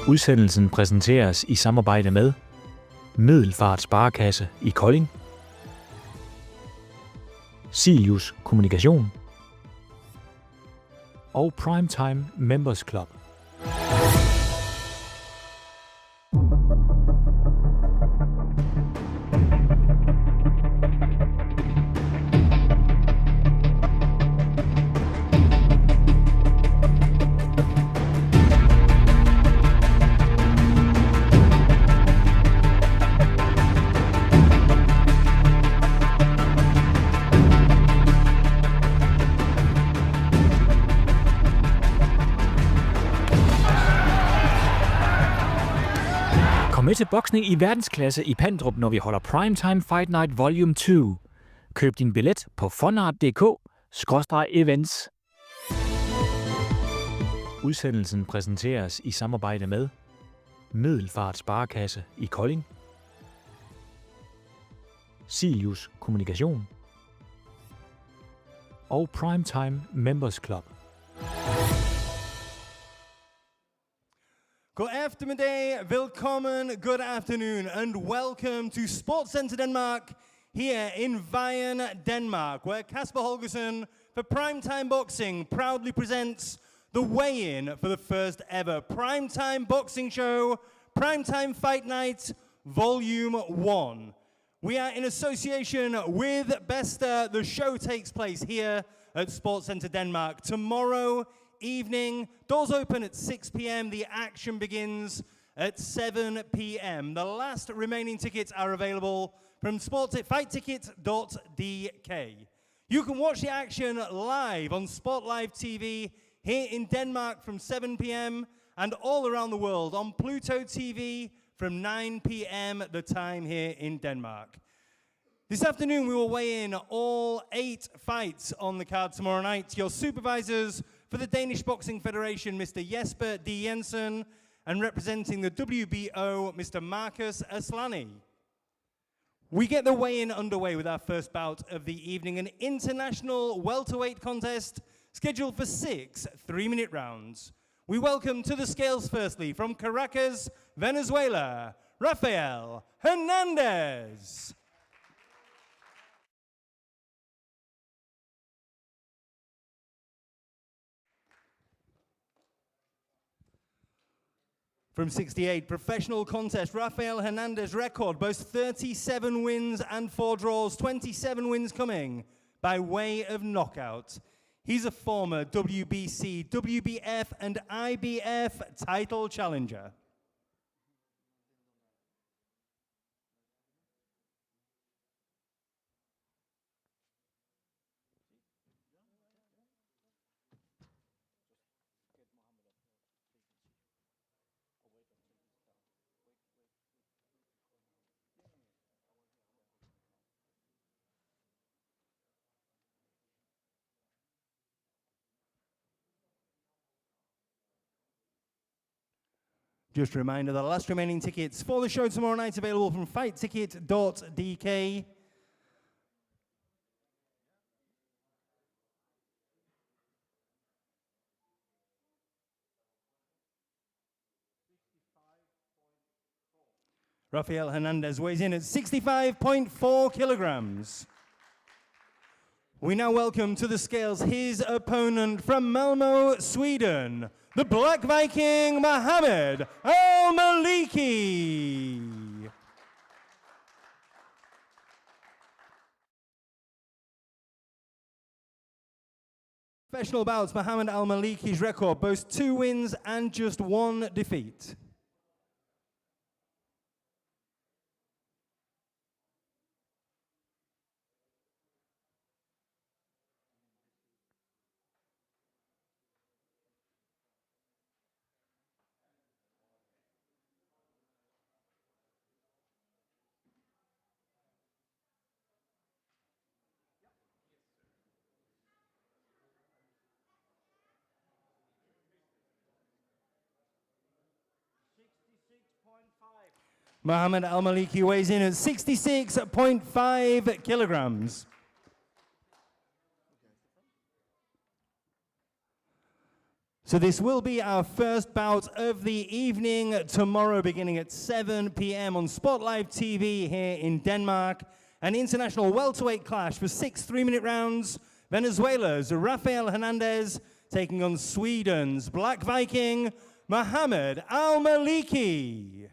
Udsendelsen præsenteres i samarbejde med Middelfart Sparekasse i Kolding, Silius Kommunikation og PRIMETIME Members Club. Kom med til boksning i verdensklasse i Pandrup, når vi holder Primetime Fight Night Volume 2. Køb din billet på funart.dk/events. Udsendelsen præsenteres i samarbejde med Middelfart Sparekasse i Kolding, Silius Kommunikation og PRIMETIME Members Club. God eftermiddag, velkommen, good afternoon, and welcome to Sports Center Denmark here in Vejen, Denmark, where Kasper Holgersen for Primetime Boxing proudly presents the weigh-in for the first ever Primetime Boxing Show, Primetime Fight Night, Volume 1. We are in association with Bester. The show takes place here at Sports Center Denmark tomorrow evening. Doors open at 6 p.m. The action begins at 7 p.m. The last remaining tickets are available from fightticket.dk. You can watch the action live on Sport Live TV here in Denmark from 7 p.m. and all around the world on Pluto TV from 9 p.m. the time here in Denmark. This afternoon we will weigh in all 8 fights on the card tomorrow night. Your supervisors for the Danish Boxing Federation, Mr. Jesper D. Jensen, and representing the WBO, Mr. Marcus Aslani. We get the weigh-in underway with our first bout of the evening, an international welterweight contest scheduled for 6 3-minute rounds. We welcome to the scales firstly from Caracas, Venezuela, Rafael Hernandez. From 68, professional contest, Rafael Hernandez record boasts 37 wins and 4 draws, 27 wins coming by way of knockout. He's a former WBC, WBF and IBF title challenger. Just a reminder, the last remaining tickets for the show tomorrow night available from fightticket.dk. Rafael Hernandez weighs in at 65.4 kilograms. We now welcome to the scales his opponent from Malmö, Sweden, the Black Viking, Mohammed Al-Maliki. Professional bouts, Mohammed Al-Maliki's record boasts 2 wins and just 1 defeat. Mohammed Al-Maliki weighs in at 66.5 kilograms. So this will be our first bout of the evening tomorrow, beginning at 7 p.m. on Sport Live TV here in Denmark. An international welterweight clash for 6 3-minute rounds. Venezuela's Rafael Hernandez taking on Sweden's Black Viking, Mohammed Al-Maliki.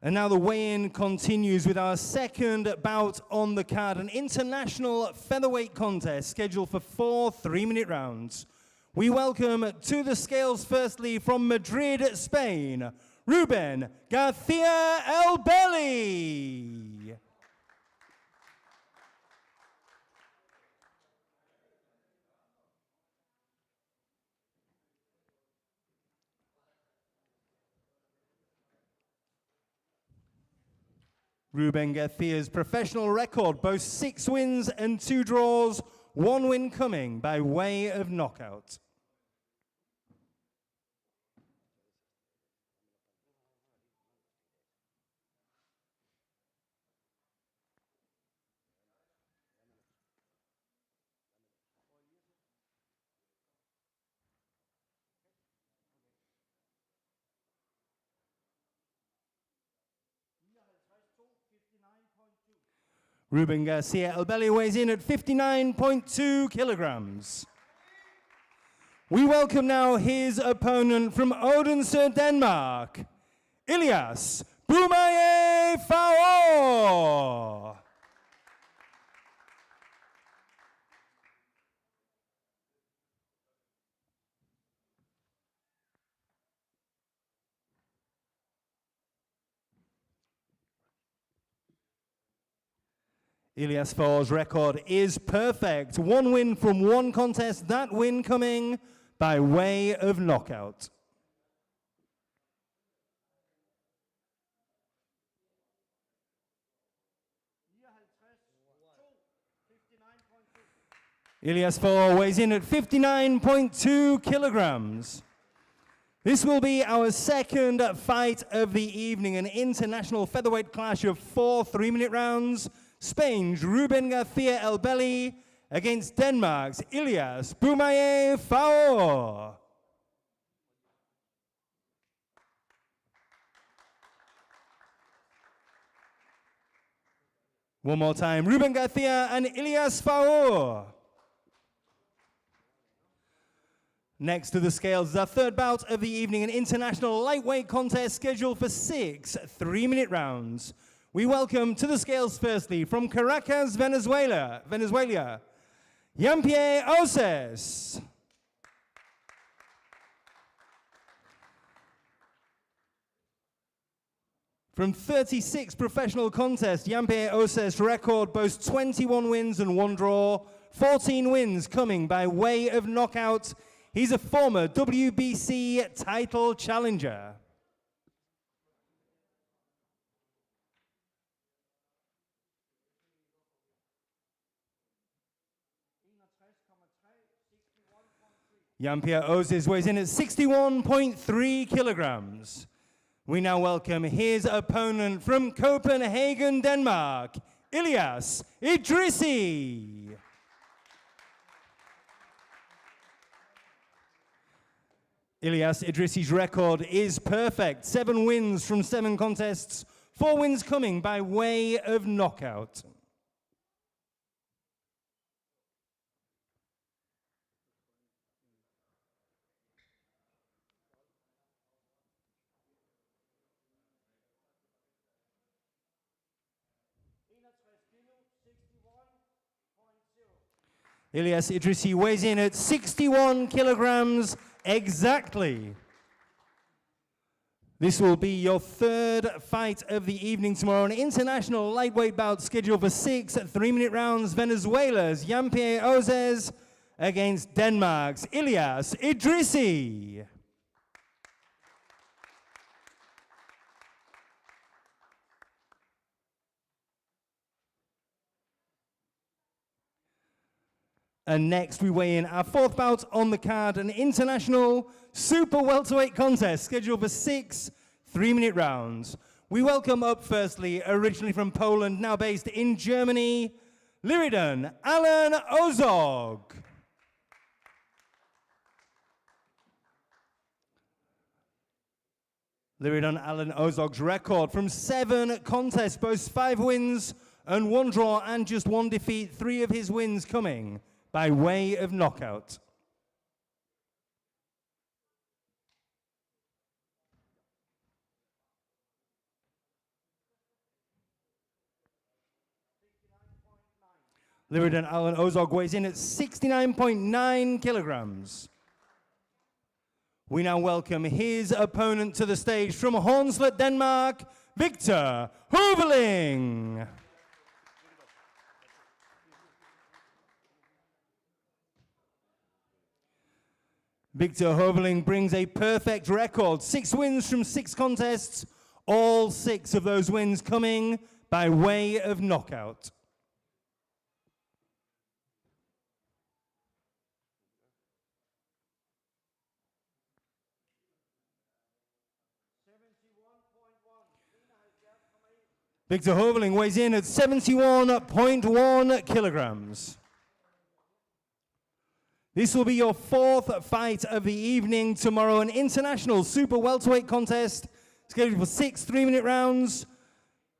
And now the weigh-in continues with our second bout on the card, an international featherweight contest scheduled for 4 3-minute rounds. We welcome to the scales firstly from Madrid, Spain, Ruben Garcia El Belli. Ruben Garcia's professional record boasts 6 wins and 2 draws, 1 win coming by way of knockout. Ruben Garcia El Belli weighs in at 59.2 kilograms. We welcome now his opponent from Odense, Denmark, Elias Bumaye Faor. Elias Faor's record is perfect. 1 win from 1 contest, that win coming by way of knockout. Elias Faor weighs in at 59.2 kilograms. This will be our second fight of the evening, an international featherweight clash of 4 3-minute rounds. Spain's Ruben Garcia El Belli against Denmark's Elias Bumaye Faor. One more time, Ruben Garcia and Elias Faor. Next to the scales is our third bout of the evening, an international lightweight contest scheduled for 6 3-minute rounds. We welcome to the scales firstly from Caracas, Venezuela, Jean-Pierre Oses. From 36 professional contests, Jean-Pierre Oses' record boasts 21 wins and 1 draw, 14 wins coming by way of knockout. He's a former WBC title challenger. Jean-Pierre Oses weighs in at 61.3 kilograms. We now welcome his opponent from Copenhagen, Denmark, Elias Idrissi. Elias Idrissi's record is perfect. 7 wins from 7 contests, 4 wins coming by way of knockout. Elias Idrissi weighs in at 61 kilograms exactly. This will be your third fight of the evening tomorrow. An international lightweight bout scheduled for 6 3-minute rounds. Venezuela's Jean-Pierre Oses against Denmark's Elias Idrissi. And next we weigh in our fourth bout on the card, an international super welterweight contest scheduled for 6 3-minute rounds. We welcome up firstly, originally from Poland, now based in Germany, Vejen Ozog. Vejen Ozog's record from 7 contests boasts 5 wins and 1 draw and just 1 defeat, 3 of his wins coming by way of knockout. Vejen Ozog weighs in at 69.9 kilograms. We now welcome his opponent to the stage from Hornslet, Denmark, Victor Hoveling. Victor Hoveling brings a perfect record, 6 wins from 6 contests, all 6 of those wins coming by way of knockout. Victor Hoveling weighs in at 71.1 kilograms. This will be your 4th fight of the evening tomorrow, an international super welterweight contest scheduled for 6 3-minute rounds.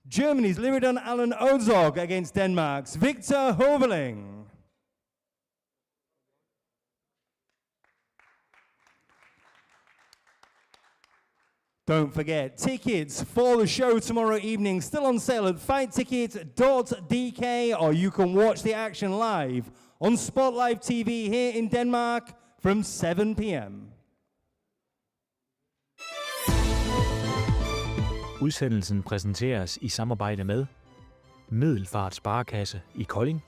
Germany's Vejen Ozog against Denmark's Victor Hoveling. Don't forget, tickets for the show tomorrow evening still on sale at fightticket.dk, or you can watch the action live on Sport Live TV here in Denmark from 7 p.m. Udsendelsen præsenteres i samarbejde med Middelfart Sparekasse i Kolding,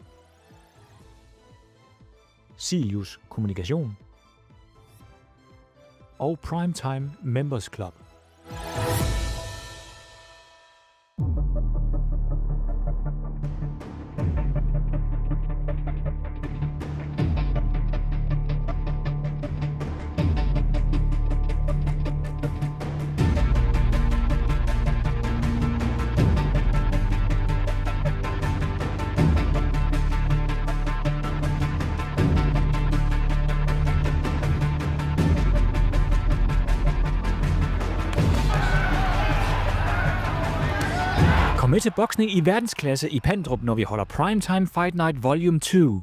Silius Kommunikation og Primetime Members Club. Kom med til boksning i verdensklasse i Pandrup, når vi holder Primetime Fight Night Volume 2.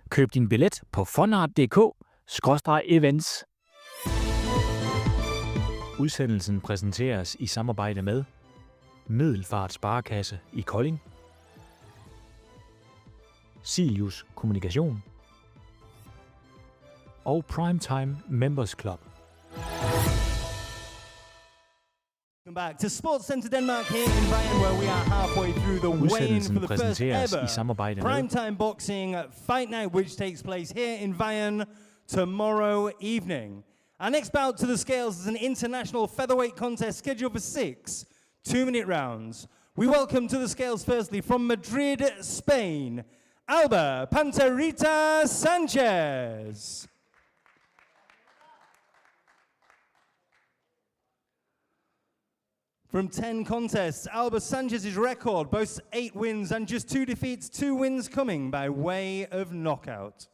Køb din billet på funart.dk/events. Udsendelsen præsenteres i samarbejde med Middelfart Sparekasse i Kolding, Silius Kommunikation og Primetime Members Club. Welcome back to Sports Center Denmark here in Vejen, where we are halfway through the weigh-in for the first ever Primetime Boxing Fight Night, which takes place here in Vejen tomorrow evening. Our next bout to the scales is an international featherweight contest scheduled for 6 2-minute rounds. We welcome to the scales firstly from Madrid, Spain, Alba Panterita Sanchez. From 10 contests, Alba Sanchez's record boasts 8 wins and just 2 defeats, 2 wins coming by way of knockout.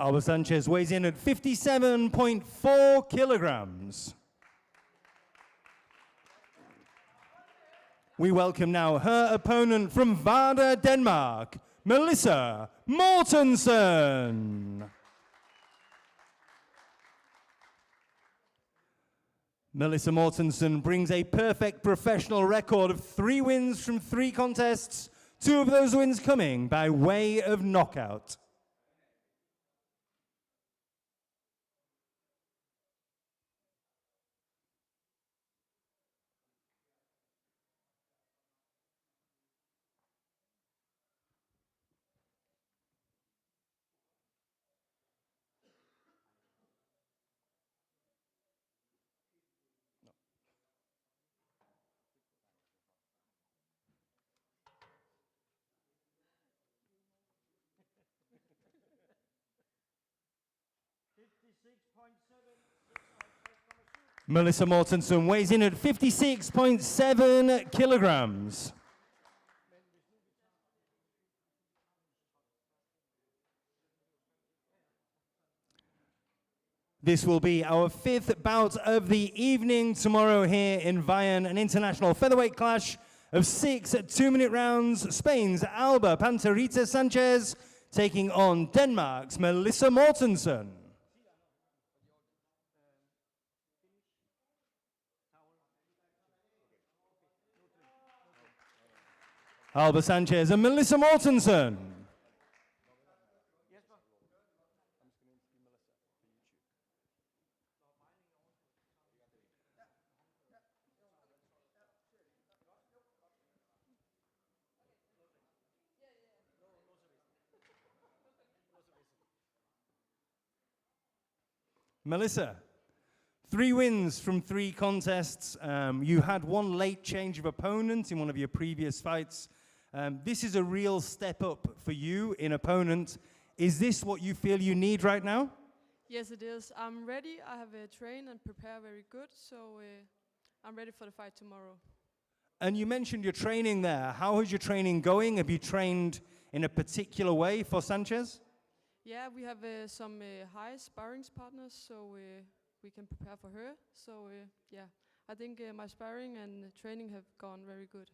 Alba Sanchez weighs in at 57.4 kilograms. We welcome now her opponent from Varde, Denmark, Melissa Mortensen. Melissa Mortensen brings a perfect professional record of 3 wins from 3 contests, 2 of those wins coming by way of knockout. Melissa Mortensen weighs in at 56.7 kilograms. This will be our 5th bout of the evening tomorrow here in Vejen, an international featherweight clash of 6 2-minute rounds. Spain's Alba Panterita Sanchez taking on Denmark's Melissa Mortensen. Alba Sanchez and Melissa Mortensen. Melissa, 3 wins from 3 contests. You had 1 late change of opponent in one of your previous fights. This is a real step up for you in opponent. Is this what you feel you need right now? Yes, it is. I'm ready. I have trained and prepared very good, so I'm ready for the fight tomorrow. And you mentioned your training there. How is your training going? Have you trained in a particular way for Sanchez? Yeah, we have some high sparring partners, so we can prepare for her. So yeah, I think my sparring and training have gone very good.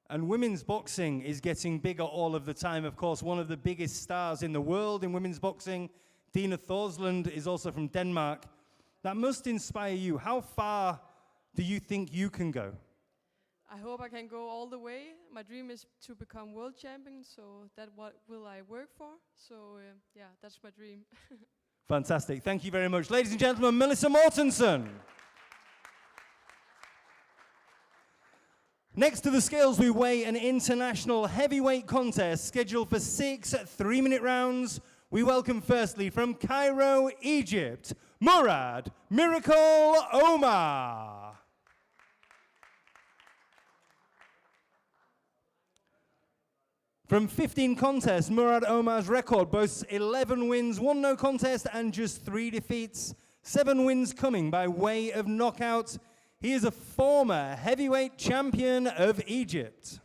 And women's boxing is getting bigger all of the time. Of course, one of the biggest stars in the world in women's boxing, Dina Thorsland, is also from Denmark. That must inspire you. How far do you think you can go? I hope I can go all the way. My dream is to become world champion, so that what will I work for. So yeah, that's my dream. Fantastic. Thank you very much. Ladies and gentlemen, Melissa Mortensen. Next to the scales, we weigh an international heavyweight contest scheduled for 6 3-minute rounds. We welcome firstly from Cairo, Egypt, Murad Miracle Omar. From 15 contests, Murad Omar's record boasts 11 wins, 1 no contest, and just 3 defeats. 7 wins coming by way of knockout. He is a former heavyweight champion of Egypt.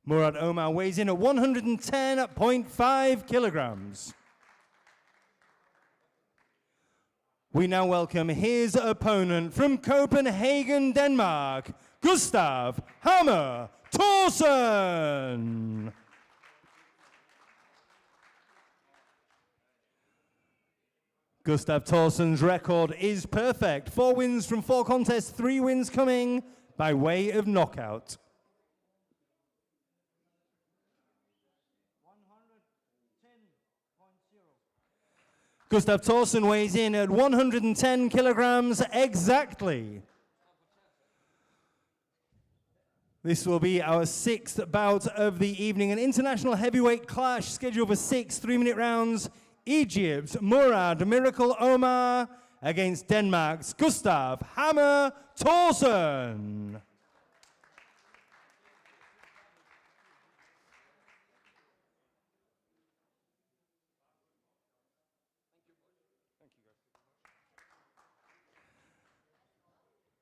Murad Omar weighs in at 110.5 kilograms. We now welcome his opponent from Copenhagen, Denmark, Gustav Hammer Thorsen. Gustav Thorsen's record is perfect. 4 wins from 4 contests, 3 wins coming by way of knockout. Gustav Thorsen weighs in at 110 kilograms exactly. This will be our 6th bout of the evening, an international heavyweight clash scheduled for 6 3-minute rounds. Egypt's Murad Miracle Omar against Denmark's Gustav Hammer Thorsen.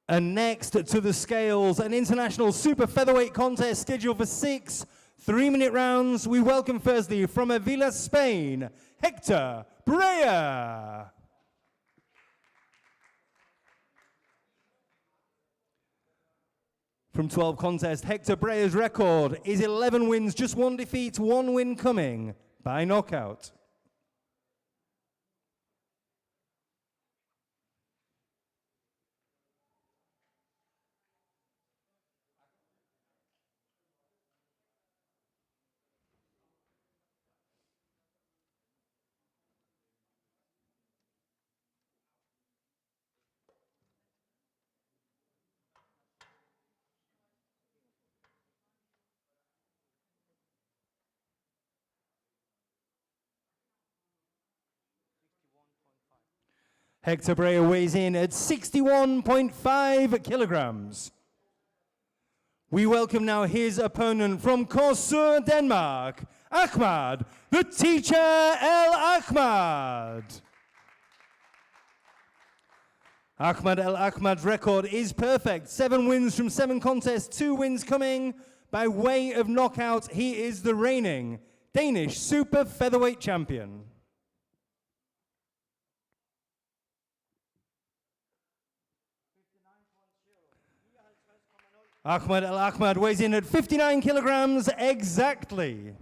And next to the scales, an international super featherweight contest scheduled for 6 3-minute rounds. We welcome firstly from Avila, Spain, Hector Brea. From 12 contests, Hector Brea's record is 11 wins, just 1 defeat, 1 win coming by knockout. Hector Breyer weighs in at 61.5 kilograms. We welcome now his opponent from Korsør, Denmark, Ahmad, the teacher El Ahmad. Ahmad El Ahmad's record is perfect. 7 wins from 7 contests, 2 wins coming by way of knockout. He is the reigning Danish super featherweight champion. Ahmad El Ahmad weighs in at 59 kilograms exactly.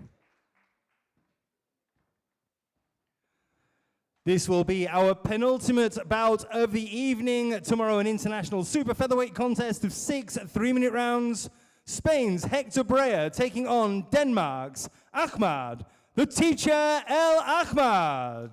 This will be our penultimate bout of the evening. Tomorrow, an international super featherweight contest of 6 3-minute rounds. Spain's Hector Breyer taking on Denmark's Ahmad, the teacher El Ahmad.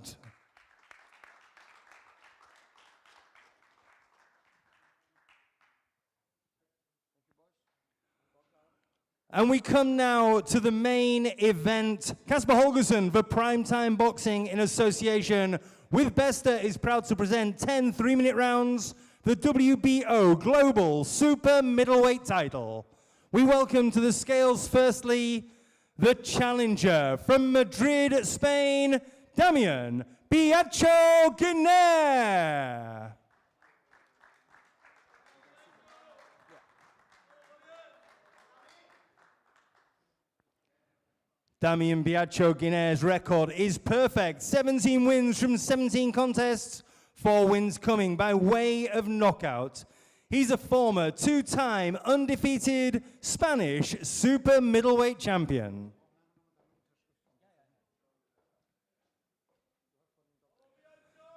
And we come now to the main event. Kasper Holgersen for Primetime Boxing in association with Bester is proud to present 10 3-minute rounds, the WBO Global Super Middleweight title. We welcome to the scales firstly, the challenger from Madrid, Spain, Damian Biacho Guinea. Damian Biacho Guinea's record is perfect. 17 wins from 17 contests, 4 wins coming by way of knockout. He's a former 2-time undefeated Spanish super middleweight champion.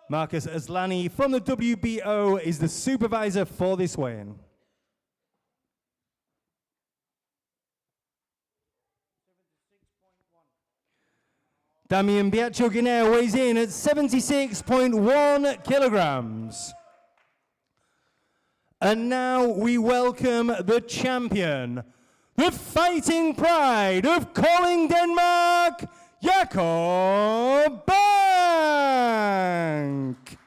Marcus Aslani from the WBO is the supervisor for this weigh-in. Damian Biacho Guinea weighs in at 76.1 kilograms. And now we welcome the champion, the fighting pride of Kolding, Denmark, Jakob Bank.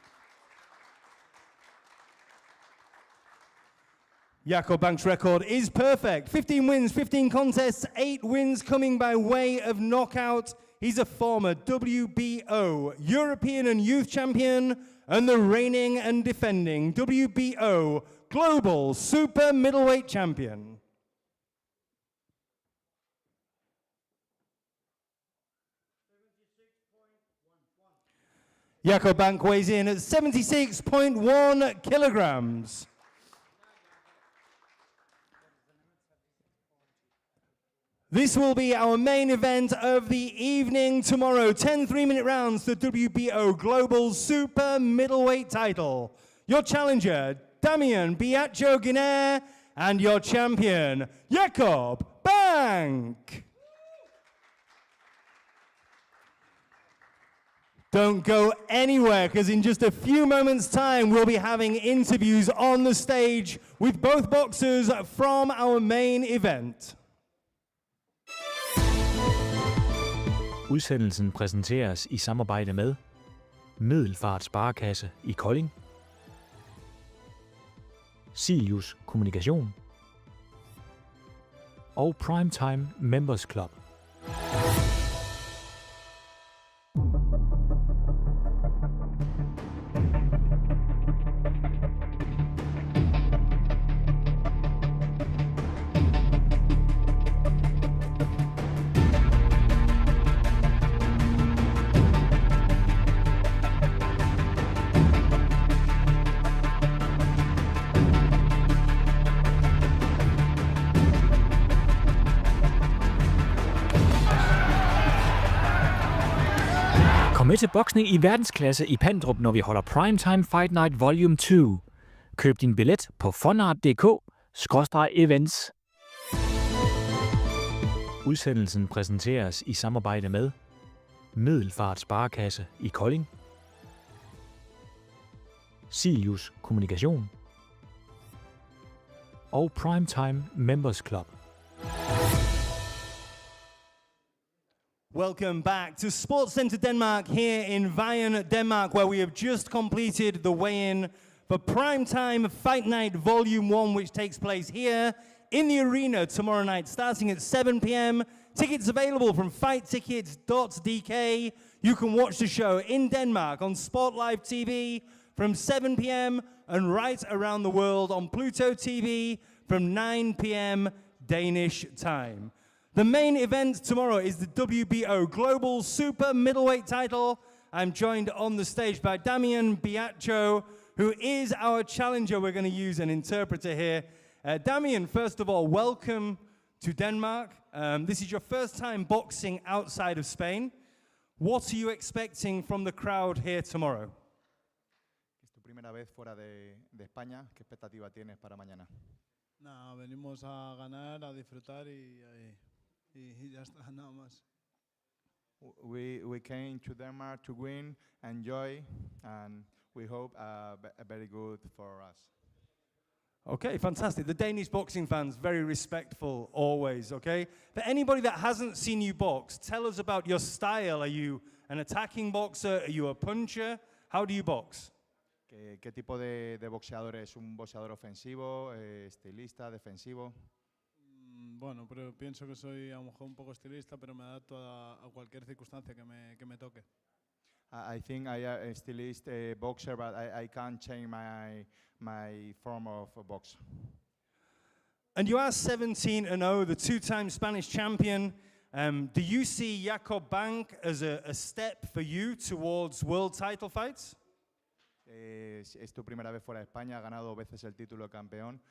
Jakob Bank's record is perfect. 15 wins, 15 contests, 8 wins coming by way of knockout. He's a former WBO European and Youth Champion and the reigning and defending WBO Global Super Middleweight Champion. Jakob Bank weighs in at 76.1 kilograms. This will be our main event of the evening tomorrow. 10 3-minute rounds, the WBO Global Super Middleweight title. Your challenger, Damian Biacho Guinea, and your champion, Jakob Bank. Don't go anywhere, because in just a few moments' time, we'll be having interviews on the stage with both boxers from our main event. Udsendelsen præsenteres i samarbejde med Middelfart Sparekasse i Kolding, Silius Kommunikation og Primetime Members Club. Kom med til boksning i verdensklasse i Pandrup, når vi holder Primetime Fight Night Volume 2. Køb din billet på funart.dk/events. Udsendelsen præsenteres i samarbejde med Middelfart Sparekasse i Kolding, Silius Kommunikation og Primetime Members Club. Welcome back to Sports Center Denmark here in Vejen, Denmark, where we have just completed the weigh-in for Primetime Fight Night Volume 1, which takes place here in the arena tomorrow night, starting at 7 p.m. Tickets available from fighttickets.dk. You can watch the show in Denmark on Sport Live TV from 7 p.m. and right around the world on Pluto TV from 9 p.m. Danish time. The main event tomorrow is the WBO Global Super Middleweight title. I'm joined on the stage by Vejen Idrætscenter, who is our challenger. We're going to use an interpreter here. Vejen, first of all, welcome to Denmark. This is your first time boxing outside of Spain. What are you expecting from the crowd here tomorrow? Es tu primera vez fuera de España. ¿Qué expectativa tienes para mañana? No, venimos a ganar, a disfrutar y ya está, nada más. We came to Denmark to win, enjoy, and we hope a very good for us. Okay, fantastic. The Danish boxing fans, very respectful always, okay? For anybody that hasn't seen you box, tell us about your style. Are you an attacking boxer? Are you a puncher? How do you box? ¿Qué tipo de boxeador es? ¿Un boxeador ofensivo, estilista, defensivo? Bueno, pero pienso que soy a lo mejor un poco estilista, pero me adapto a cualquier circunstancia que me toque. I think I am a stilist boxer, but I can't change my form of box. And you are 17-0, the two-time Spanish champion. Do you see Jacob Bank as a step for you towards world title fights? Es tu primera vez fuera de España, ha ganado 2 veces el título de campeón.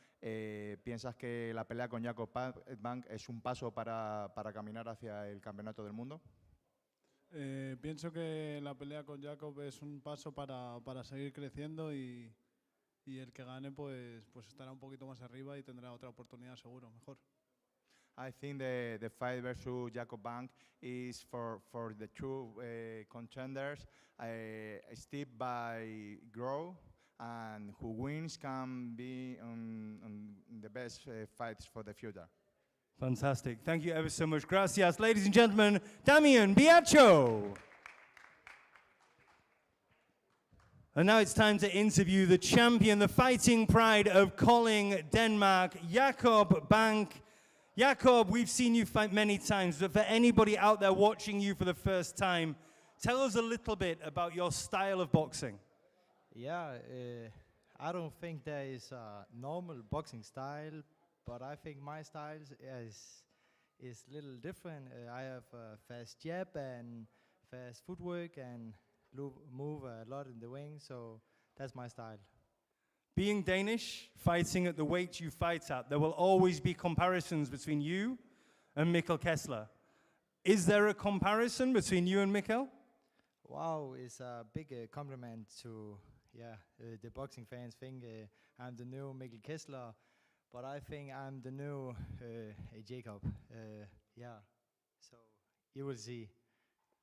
¿Piensas que la pelea con Jacob Bank es un paso para caminar hacia el campeonato del mundo? Pienso que la pelea con Jacob es un paso para seguir creciendo y el que gane pues estará un poquito más arriba y tendrá otra oportunidad seguro, mejor. I think the fight versus Jacob Bank is for the two contenders, step by grow, and who wins can be on the best fights for the future. Fantastic. Thank you ever so much. Gracias. Ladies and gentlemen, Vejen Idrætscenter. And now it's time to interview the champion, the fighting pride of Kolding, Denmark, Jacob Bank. Jacob, we've seen you fight many times, but for anybody out there watching you for the first time, tell us a little bit about your style of boxing. Yeah, I don't think there is a normal boxing style, but I think my style is a little different. I have a fast jab and fast footwork and move a lot in the ring, so that's my style. Being Danish, fighting at the weight you fight at, there will always be comparisons between you and Mikkel Kessler. Is there a comparison between you and Mikkel? Wow, it's a big compliment to the boxing fans think I'm the new Mikkel Kessler, but I think I'm the new Jacob. So you will see.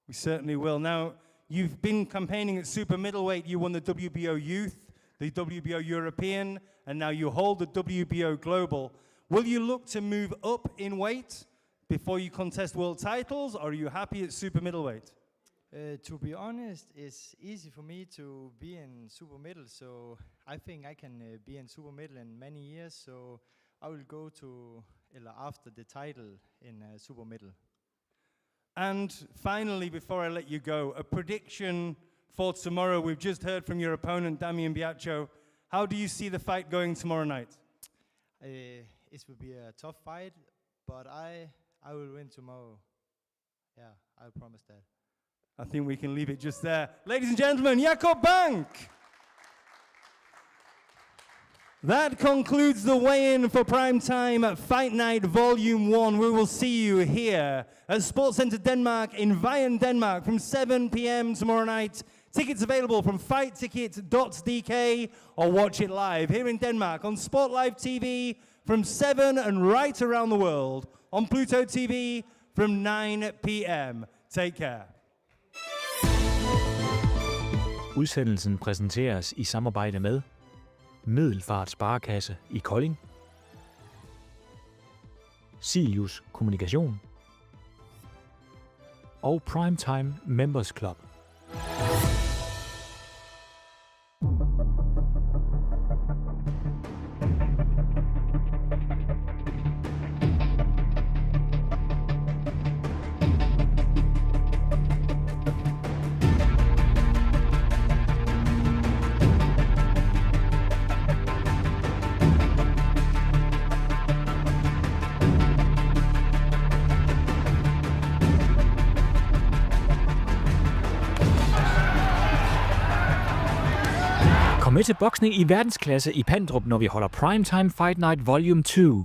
We certainly will. Now, you've been campaigning at super middleweight. You won the WBO Youth, the WBO European, and now you hold the WBO Global. Will you look to move up in weight before you contest world titles, or are you happy at super middleweight? To be honest, it's easy for me to be in super middle, so I think I can be in super middle in many years, so I will go to after the title in super middle. And finally, before I let you go, a prediction for tomorrow. We've just heard from your opponent, Vejen Idrætscenter. How do you see the fight going tomorrow night? It will be a tough fight, but I will win tomorrow. Yeah, I promise that. I think we can leave it just there. Ladies and gentlemen, Jacob Bank! That concludes the weigh-in for Primetime Fight Night Volume 1. We will see you here at Sports Center Denmark in Vejen, Denmark from 7 p.m. tomorrow night. Tickets available from fighttickets.dk or watch it live here in Denmark on Sport Live TV from 7 and right around the world on Pluto TV from 9 p.m. Take care. Udsendelsen præsenteres i samarbejde med Middelfart Sparekasse i Kolding, Silius Kommunikation, og PRIMETIME Members Club. Kom med til boksning i verdensklasse i Pandrup, når vi holder Primetime Fight Night Volume 2.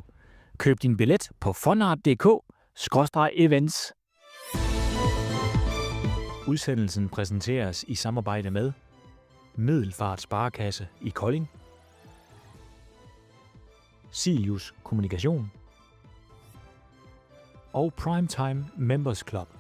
Køb din billet på funart.dk/events. Udsendelsen præsenteres i samarbejde med Middelfart Sparekasse i Kolding, Silius Kommunikation og PRIMETIME Members Club.